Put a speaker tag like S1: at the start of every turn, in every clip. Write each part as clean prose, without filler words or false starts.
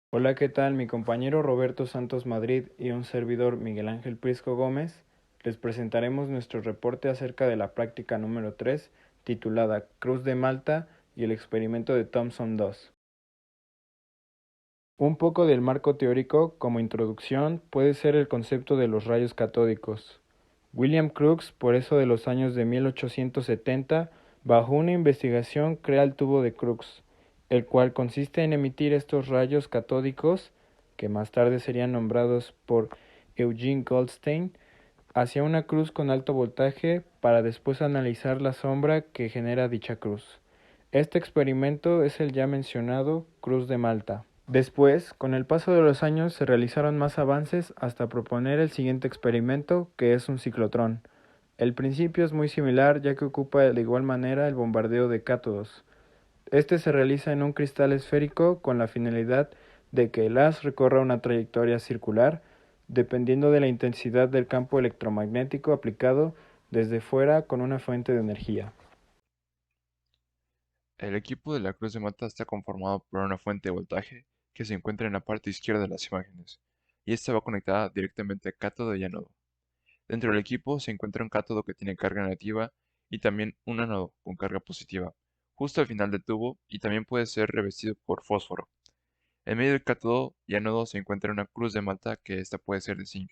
S1: Hola, ¿qué tal? Mi compañero Roberto Santos Madrid y un servidor Miguel Ángel Prisco Gómez les presentaremos nuestro reporte acerca de la práctica número 3, titulada Cruz de Malta y el experimento de Thomson 2. Un poco del marco teórico como introducción puede ser el concepto de los rayos catódicos. William Crookes, por eso de los años de 1870, bajo una investigación crea el tubo de Crookes, el cual consiste en emitir estos rayos catódicos, que más tarde serían nombrados por Eugene Goldstein, hacia una cruz con alto voltaje para después analizar la sombra que genera dicha cruz. Este experimento es el ya mencionado Cruz de Malta. Después, con el paso de los años, se realizaron más avances hasta proponer el siguiente experimento, que es un ciclotrón. El principio es muy similar, ya que ocupa de igual manera el bombardeo de cátodos. Este se realiza en un cristal esférico con la finalidad de que el haz recorra una trayectoria circular, dependiendo de la intensidad del campo electromagnético aplicado desde fuera con una fuente de energía.
S2: El equipo de la Cruz de Malta está conformado por una fuente de voltaje que se encuentra en la parte izquierda de las imágenes, y esta va conectada directamente a cátodo y ánodo. Dentro del equipo se encuentra un cátodo que tiene carga negativa y también un ánodo con carga positiva, justo al final del tubo, y también puede ser revestido por fósforo. En medio del cátodo y ánodo se encuentra una cruz de Malta que esta puede ser de zinc,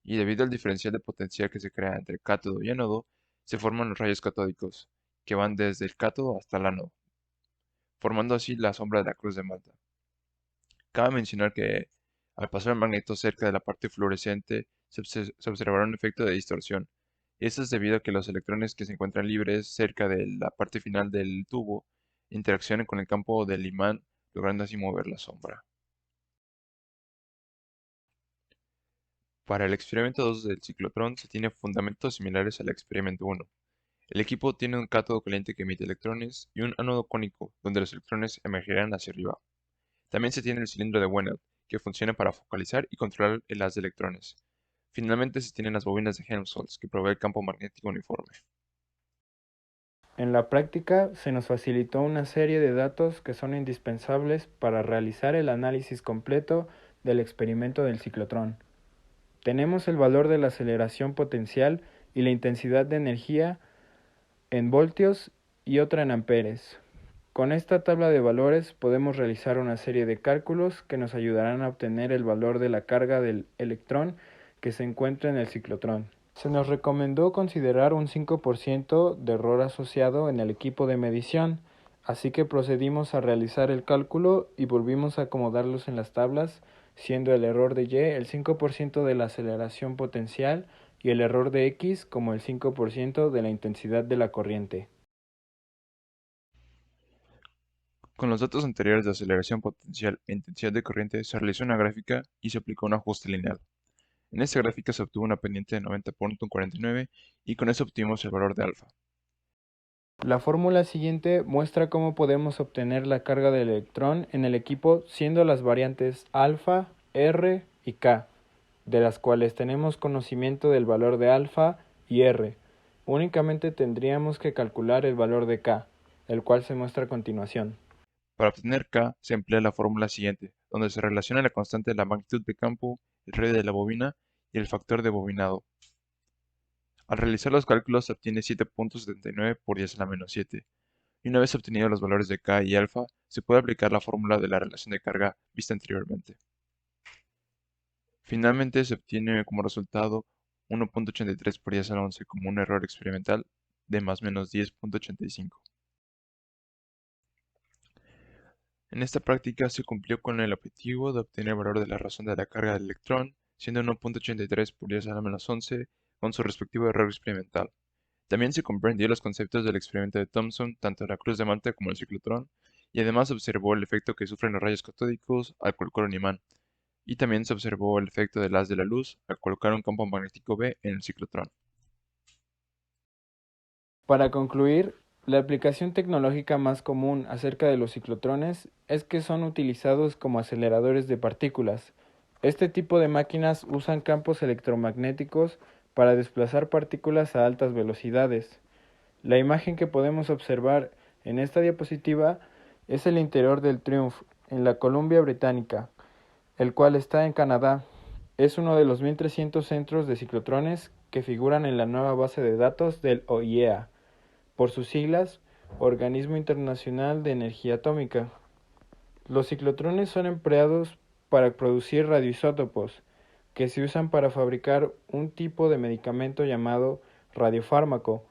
S2: y debido al diferencial de potencial que se crea entre cátodo y ánodo, se forman los rayos catódicos, que van desde el cátodo hasta el ánodo, formando así la sombra de la cruz de Malta. Cabe mencionar que al pasar el magneto cerca de la parte fluorescente se observará un efecto de distorsión. Esto es debido a que los electrones que se encuentran libres cerca de la parte final del tubo interaccionan con el campo del imán, logrando así mover la sombra. Para el experimento 2 del ciclotrón se tiene fundamentos similares al experimento 1. El equipo tiene un cátodo caliente que emite electrones y un ánodo cónico, donde los electrones emergerán hacia arriba. También se tiene el cilindro de Wennell, que funciona para focalizar y controlar el haz de electrones. Finalmente se tienen las bobinas de Helmholtz, que provee el campo magnético uniforme.
S1: En la práctica se nos facilitó una serie de datos que son indispensables para realizar el análisis completo del experimento del ciclotrón. Tenemos el valor de la aceleración potencial y la intensidad de energía en voltios y otra en amperes. Con esta tabla de valores podemos realizar una serie de cálculos que nos ayudarán a obtener el valor de la carga del electrón que se encuentra en el ciclotrón. Se nos recomendó considerar un 5% de error asociado en el equipo de medición, así que procedimos a realizar el cálculo y volvimos a acomodarlos en las tablas, siendo el error de Y el 5% de la aceleración potencial y el error de X como el 5% de la intensidad de la corriente.
S2: Con los datos anteriores de aceleración potencial e intensidad de corriente se realizó una gráfica y se aplicó un ajuste lineal. En esta gráfica se obtuvo una pendiente de 90.49 y con eso obtuvimos el valor de alfa.
S1: La fórmula siguiente muestra cómo podemos obtener la carga del electrón en el equipo siendo las variantes alfa, R y K, de las cuales tenemos conocimiento del valor de alfa y R. Únicamente tendríamos que calcular el valor de K, el cual se muestra a continuación.
S2: Para obtener K se emplea la fórmula siguiente, donde se relaciona la constante de la magnitud de campo, el radio de la bobina y el factor de bobinado. Al realizar los cálculos se obtiene 7.79 por 10 a la menos 7, y una vez obtenidos los valores de K y alfa, se puede aplicar la fórmula de la relación de carga vista anteriormente. Finalmente se obtiene como resultado 1.83 por 10 a la 11 como un error experimental de más o menos 10.85. En esta práctica se cumplió con el objetivo de obtener el valor de la razón de la carga del electrón, siendo 1.83 por 10 a la menos 11 con su respectivo error experimental. También se comprendió los conceptos del experimento de Thomson, tanto la cruz de Malta como el ciclotrón, y además se observó el efecto que sufren los rayos catódicos al colocar un imán, y también se observó el efecto del haz de la luz al colocar un campo magnético B en el ciclotrón.
S1: Para concluir, la aplicación tecnológica más común acerca de los ciclotrones es que son utilizados como aceleradores de partículas. Este tipo de máquinas usan campos electromagnéticos para desplazar partículas a altas velocidades. La imagen que podemos observar en esta diapositiva es el interior del Triumph, en la Columbia Británica, el cual está en Canadá. Es uno de los 1.300 centros de ciclotrones que figuran en la nueva base de datos del OIEA, por sus siglas, Organismo Internacional de Energía Atómica. Los ciclotrones son empleados para producir radioisótopos, que se usan para fabricar un tipo de medicamento llamado radiofármaco,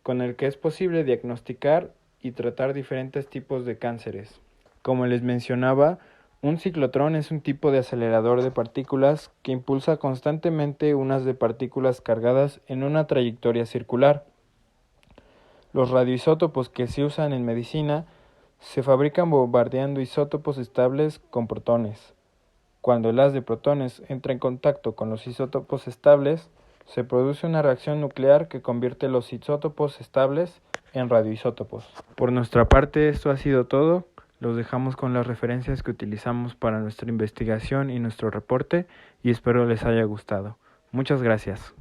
S1: con el que es posible diagnosticar y tratar diferentes tipos de cánceres. Como les mencionaba, un ciclotrón es un tipo de acelerador de partículas que impulsa constantemente unas de partículas cargadas en una trayectoria circular. Los radioisótopos que se usan en medicina se fabrican bombardeando isótopos estables con protones. Cuando el haz de protones entra en contacto con los isótopos estables, se produce una reacción nuclear que convierte los isótopos estables en radioisótopos. Por nuestra parte, esto ha sido todo. Los dejamos con las referencias que utilizamos para nuestra investigación y nuestro reporte y espero les haya gustado. Muchas gracias.